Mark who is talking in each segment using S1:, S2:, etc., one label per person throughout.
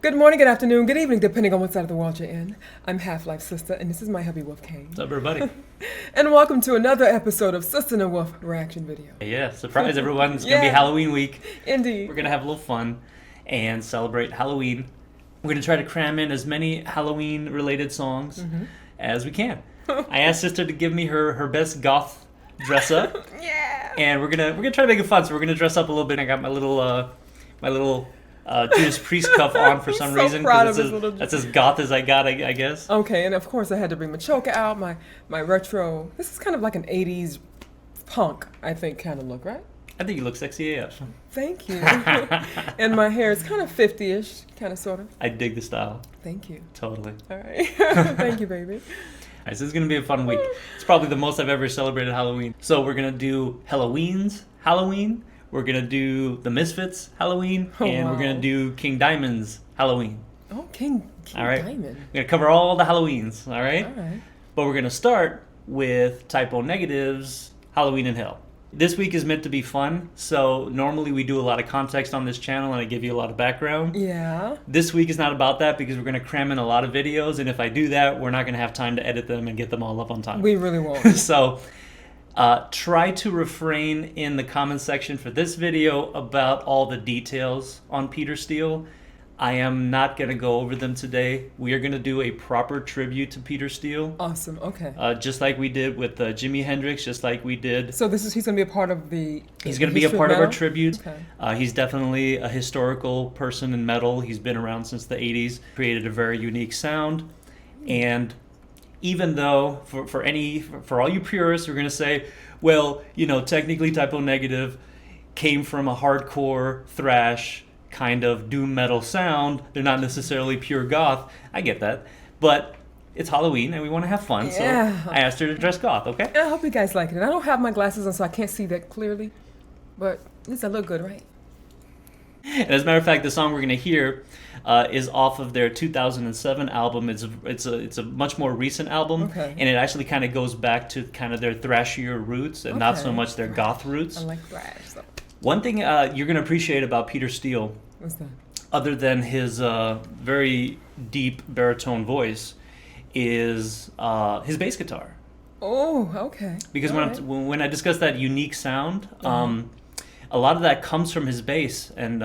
S1: Good morning, good afternoon, good evening, depending on what side of the world you're in. I'm HalfLifeSistah, and this is my hubby Wolfgang.
S2: What's up, everybody?
S1: And welcome to another episode of Sister and Wolf reaction video.
S2: Yeah, surprise everyone. It's going to be Halloween week.
S1: Indeed.
S2: We're going to have a little fun and celebrate Halloween. We're going to try to cram in as many Halloween-related songs as we can. I asked Sister to give me her best goth dress up.
S1: Yeah.
S2: And we're gonna try to make it fun, so we're going to dress up a little bit. I got my little Judas Priest cuff on for some reason, because that's as goth as I got, I guess.
S1: Okay, and of course I had to bring my choker out, my retro. This is kind of like an 80s punk, I think, kind of look, right?
S2: I think you look sexy AF.
S1: Thank you. And my hair is kind of 50-ish, kind of, sort of.
S2: I dig the style.
S1: Thank you.
S2: Totally.
S1: All right. Thank you, baby.
S2: All right, so this is going to be a fun week. It's probably the most I've ever celebrated Halloween. So we're going to do Halloween. We're going to do the Misfits Halloween. And we're going to do King Diamond's Halloween.
S1: Oh, King
S2: all right.
S1: Diamond.
S2: We're going to cover all the Halloweens, all right?
S1: All right.
S2: But we're going to start with Typo Negative's Halloween in Hell. This week is meant to be fun, so normally we do a lot of context on this channel and I give you a lot of background.
S1: Yeah.
S2: This week is not about that because we're going to cram in a lot of videos, and if I do that, we're not going to have time to edit them and get them all up on time.
S1: We really won't.
S2: So try to refrain in the comment section for this video about all the details on Peter Steele. I am not going to go over them today. We are going to do a proper tribute to Peter Steele.
S1: Awesome. Okay.
S2: Just like we did with Jimi Hendrix, just like we did.
S1: So he's going to be a part of the
S2: He's going to be a part of our tribute.
S1: Okay.
S2: He's definitely a historical person in metal. He's been around since the 80s, created a very unique sound. And even though, for all you purists who are going to say, well, you know, technically Typo Negative came from a hardcore thrash kind of doom metal sound, they're not necessarily pure goth. I get that. But it's Halloween and we want to have fun, so I asked her to dress goth, okay?
S1: I hope you guys like it. And I don't have my glasses on, so I can't see that clearly. But at least I look good, right?
S2: And as a matter of fact, the song we're going to hear is off of their 2007 album. It's a much more recent album, and it actually kind of goes back to kind of their thrashier roots and not so much their goth roots.
S1: I like thrash. So.
S2: One thing you're going to appreciate about Peter Steele,
S1: What's that?
S2: other than his very deep baritone voice, is his bass guitar.
S1: Oh, okay.
S2: Because when I discuss that unique sound, a lot of that comes from his bass, and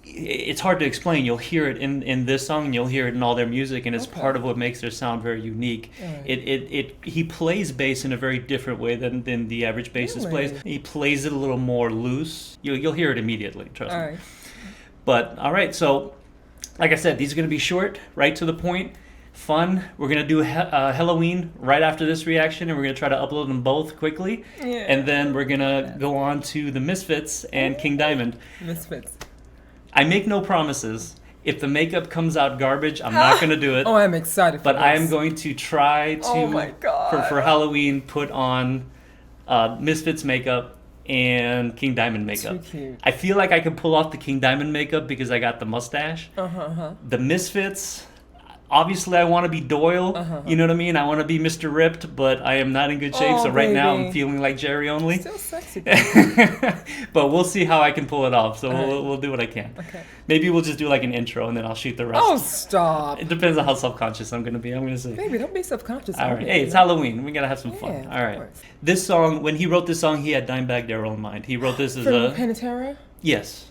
S2: it's hard to explain. You'll hear it in this song, and you'll hear it in all their music, and it's part of what makes their sound very unique. He plays bass in a very different way than the average bassist plays. He plays it a little more loose. You'll hear it immediately, trust me. But all right, so like I said, these are going to be short, right to the point, fun. We're going to do Halloween right after this reaction, and we're going to try to upload them both quickly. And then we're going to go on to the Misfits and King Diamond.
S1: Misfits.
S2: I make no promises. If the makeup comes out garbage, I'm not going to do it.
S1: Oh, I'm excited for
S2: But
S1: this.
S2: I am going to try to, for Halloween, put on Misfits makeup and King Diamond makeup.
S1: Too cute.
S2: I feel like I can pull off the King Diamond makeup because I got the mustache. The Misfits, obviously I want to be Doyle, you know what I mean? I want to be Mr. Ripped, but I am not in good shape, so right now I'm feeling like Jerry only.
S1: Still sexy.
S2: But we'll see how I can pull it off, so we'll do what I can.
S1: Okay.
S2: Maybe we'll just do like an intro and then I'll shoot the rest.
S1: Oh, stop.
S2: It depends on how self-conscious I'm going to be, I'm going to say.
S1: Baby, don't be self-conscious.
S2: All right, hey, it's Halloween. We got to have some fun.
S1: Yeah,
S2: all right.
S1: course.
S2: This song, when he wrote this song, he had Dimebag Darrell in mind. He wrote this as a...
S1: Pantera?
S2: Yes.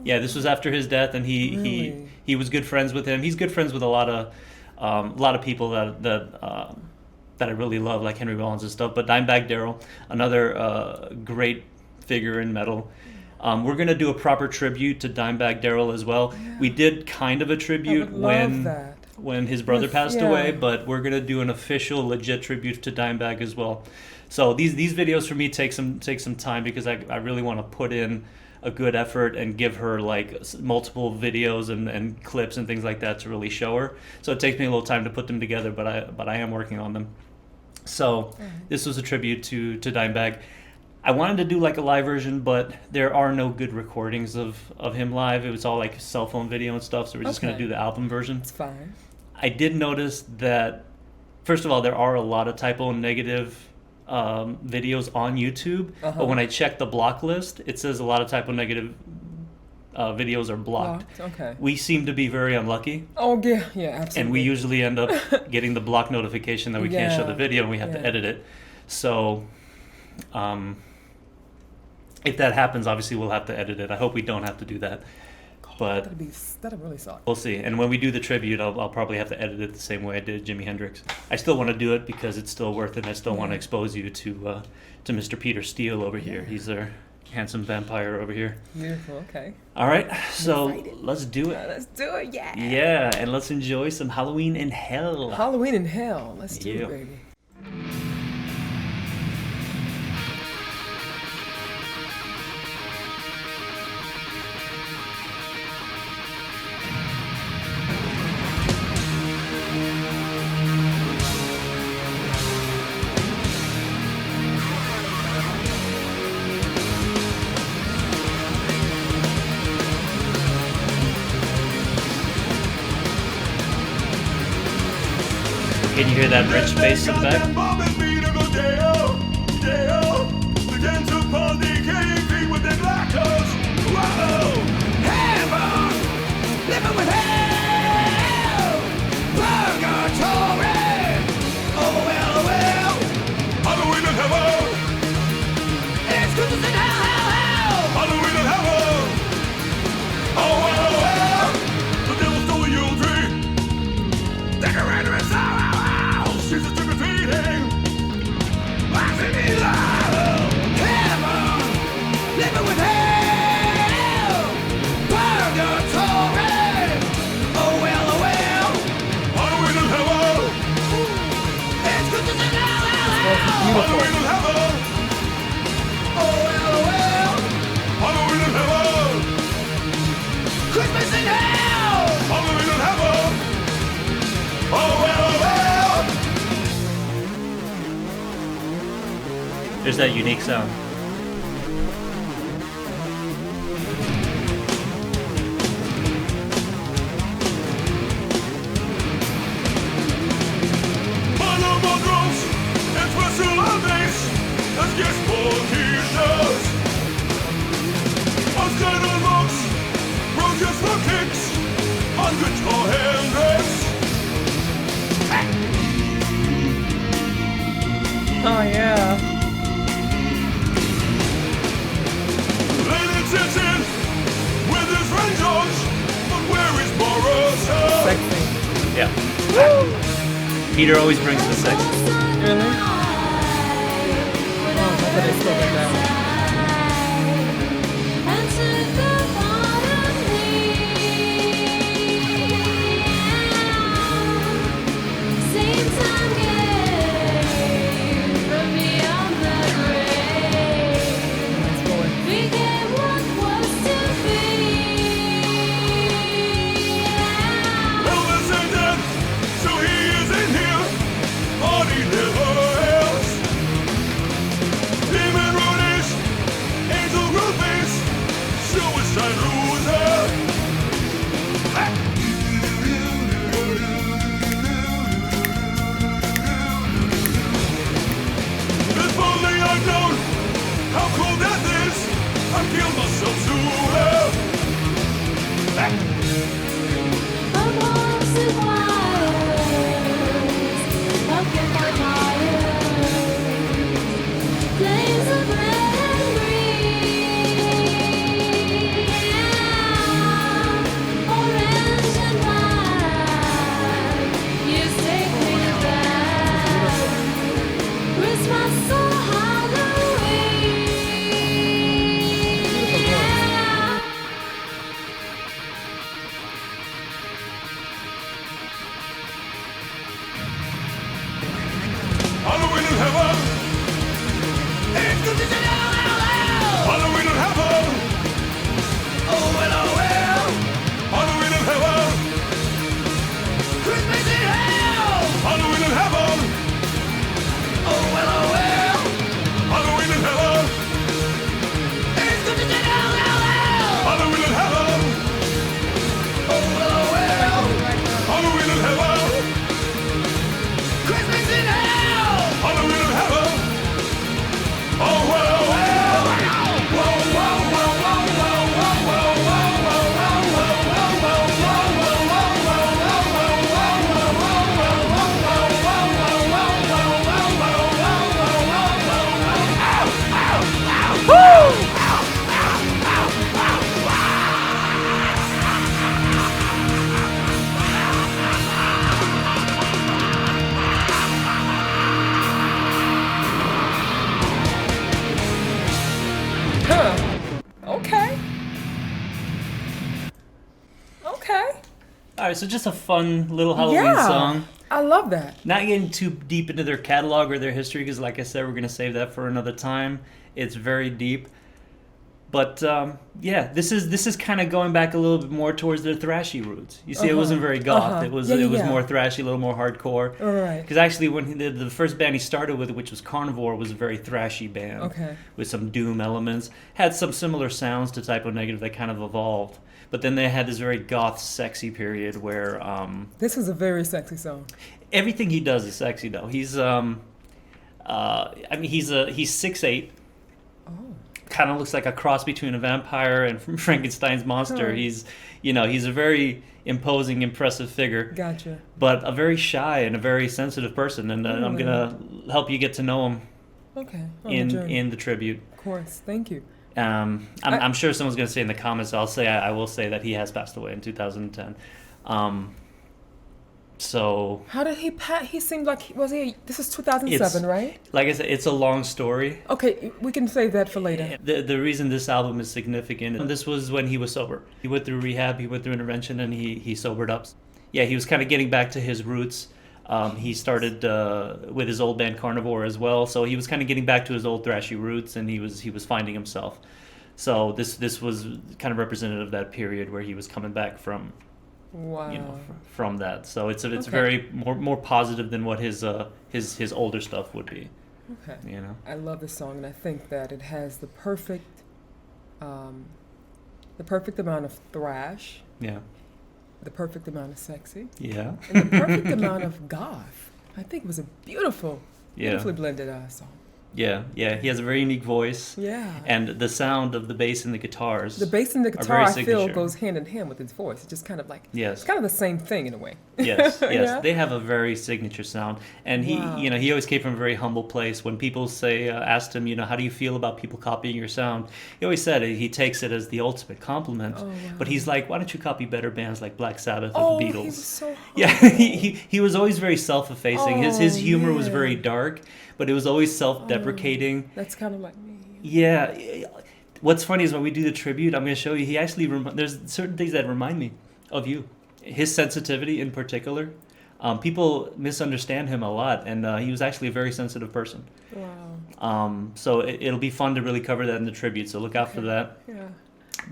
S2: Yeah, this was after his death, and he was good friends with him. He's good friends with a lot of people that I really love, like Henry Rollins and stuff. But Dimebag Darrell, another great figure in metal. We're going to do a proper tribute to Dimebag Darrell as well. Yeah. We did kind of a tribute when his brother passed away, but we're going to do an official, legit tribute to Dimebag as well. So these videos for me take some time because I really want to put in a good effort and give her like multiple videos and clips and things like that to really show her. So it takes me a little time to put them together, but I am working on them. So this was a tribute to Dimebag. I wanted to do like a live version, but there are no good recordings of him live. It was all like cell phone video and stuff, so we're just going to do the album version.
S1: It's fine.
S2: I did notice that, first of all, there are a lot of Typo Negative videos on YouTube, but when I check the block list, it says a lot of Typo Negative videos are blocked.
S1: Okay.
S2: We seem to be very unlucky,
S1: Oh yeah, yeah, absolutely.
S2: and we usually end up getting the block notification that we can't show the
S1: Yeah,
S2: video and we have to
S1: yeah.
S2: edit it. So, if that happens, obviously we'll have to edit it. I hope we don't have to do that, but
S1: That'd really suck.
S2: we'll see. And when we do the tribute, I'll probably have to edit it the same way I did Jimi Hendrix. I still want to do it because it's still worth it. I still want to expose you to Mr. Peter Steele over here. He's our handsome vampire over here.
S1: Beautiful. Okay.
S2: All right, so
S1: excited.
S2: let's do it.
S1: Let's do it. Yeah.
S2: Yeah, and let's enjoy some Halloween in Hell.
S1: Halloween in Hell. Let's do
S2: Yeah.
S1: it, baby.
S2: Can you hear that rich bass in the back? There's that unique sound.
S1: Oh yeah. Sexy.
S2: Yeah. Peter always brings the sex.
S1: Really? Oh, I bet it's still like that.
S2: All right, so just a fun little Halloween
S1: Yeah.
S2: song.
S1: I love that.
S2: Not getting too deep into their catalog or their history, because like I said, we're going to save that for another time. It's very deep. But yeah, this is kind of going back a little bit more towards their thrashy roots. You see, it wasn't very goth. It was more thrashy, a little more hardcore.
S1: All right.
S2: Because actually, when the first band he started with, which was Carnivore, was a very thrashy band.
S1: Okay.
S2: With some doom elements, had some similar sounds to Typo Negative that kind of evolved. But then they had this very goth, sexy period where
S1: This was a very sexy song.
S2: everything he does is sexy. Though he's he's 6'8".
S1: Oh.
S2: Kind of looks like a cross between a vampire and Frankenstein's monster.
S1: Huh.
S2: He's a very imposing, impressive figure,
S1: Gotcha.
S2: but a very shy and a very sensitive person. And I'm
S1: Really?
S2: gonna help you get to know him
S1: Okay. On the journey.
S2: in the tribute.
S1: Of course. Thank you.
S2: I'm sure someone's gonna say in the comments. I will say that he has passed away in 2010. So
S1: How did he he seemed like this is 2007, right?
S2: like I said, it's a long story.
S1: Okay, we can save that for later.
S2: The reason this album is significant, this was when he was sober. He went through rehab, he went through intervention, and he sobered up. Yeah, he was kind of getting back to his roots. He started with his old band Carnivore as well, so he was kind of getting back to his old thrashy roots, and he was finding himself. So this was kind of representative of that period where he was coming back from.
S1: Wow.
S2: From that. So it's
S1: Okay.
S2: very more positive than what his older stuff would be.
S1: Okay. I love this song, and I think that it has the perfect amount of thrash,
S2: Yeah.
S1: the perfect amount of sexy,
S2: Yeah.
S1: and the perfect amount of goth. I think it was a beautifully
S2: Yeah.
S1: blended song.
S2: Yeah. He has a very unique voice.
S1: Yeah.
S2: And the sound of the bass and the guitars.
S1: The bass and the guitar,
S2: very
S1: I feel,
S2: signature.
S1: goes hand in hand with his voice. It's just kind of like,
S2: Yes.
S1: it's kind of the same thing in a way.
S2: Yes.
S1: Yeah?
S2: They have a very signature sound, and
S1: Wow.
S2: he always came from a very humble place. When people asked him, how do you feel about people copying your sound? He always said he takes it as the ultimate compliment.
S1: Oh, wow.
S2: But he's like, why don't you copy better bands like Black Sabbath or
S1: Oh,
S2: the
S1: he
S2: Beatles?
S1: was so
S2: Yeah,
S1: humble.
S2: he was always very self-effacing. His
S1: Oh,
S2: humor was
S1: yeah.
S2: very dark, but it was always self-deprecating.
S1: That's kind of like me.
S2: Yeah. What's funny is when we do the tribute, I'm going to show you. He actually there's certain things that remind me of you. His sensitivity in particular. People misunderstand him a lot, and he was actually a very sensitive person.
S1: Wow.
S2: So it'll be fun to really cover that in the tribute. So look out for that.
S1: Yeah.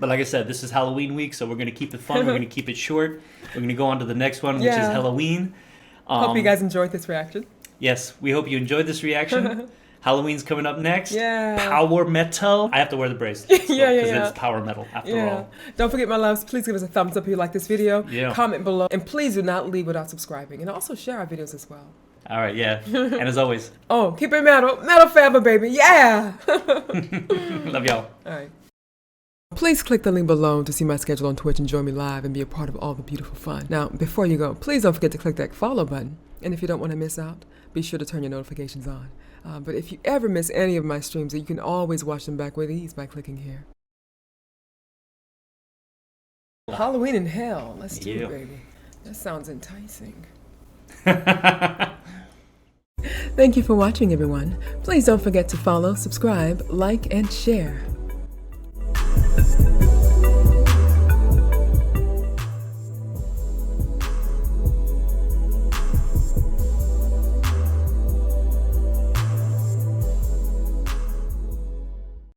S2: But like I said, this is Halloween week, so we're going to keep it fun. We're going to keep it short. We're going to go on to the next one, which is
S1: Yeah.
S2: Halloween.
S1: Hope you guys enjoyed this reaction.
S2: Yes, we hope you enjoyed this reaction. Halloween's coming up next.
S1: Yeah.
S2: Power metal. I have to wear the bracelet.
S1: Yeah.
S2: Because it's power metal after
S1: Yeah.
S2: all.
S1: Don't forget, my loves, please give us a thumbs up if you like this video.
S2: Yeah.
S1: Comment below. And please do not leave without subscribing. And also share our videos as well.
S2: All right, yeah. And as always,
S1: Oh, keep it metal. Metal forever, baby. Yeah.
S2: love y'all.
S1: All right. Please click the link below to see my schedule on Twitch and join me live and be a part of all the beautiful fun. Now, before you go, please don't forget to click that follow button. And if you don't want to miss out, be sure to turn your notifications on. But if you ever miss any of my streams, you can always watch them back with ease by clicking here. Halloween in hell. Let's do it, baby. That sounds enticing. Thank you for watching, everyone. Please don't forget to follow, subscribe, like, and share.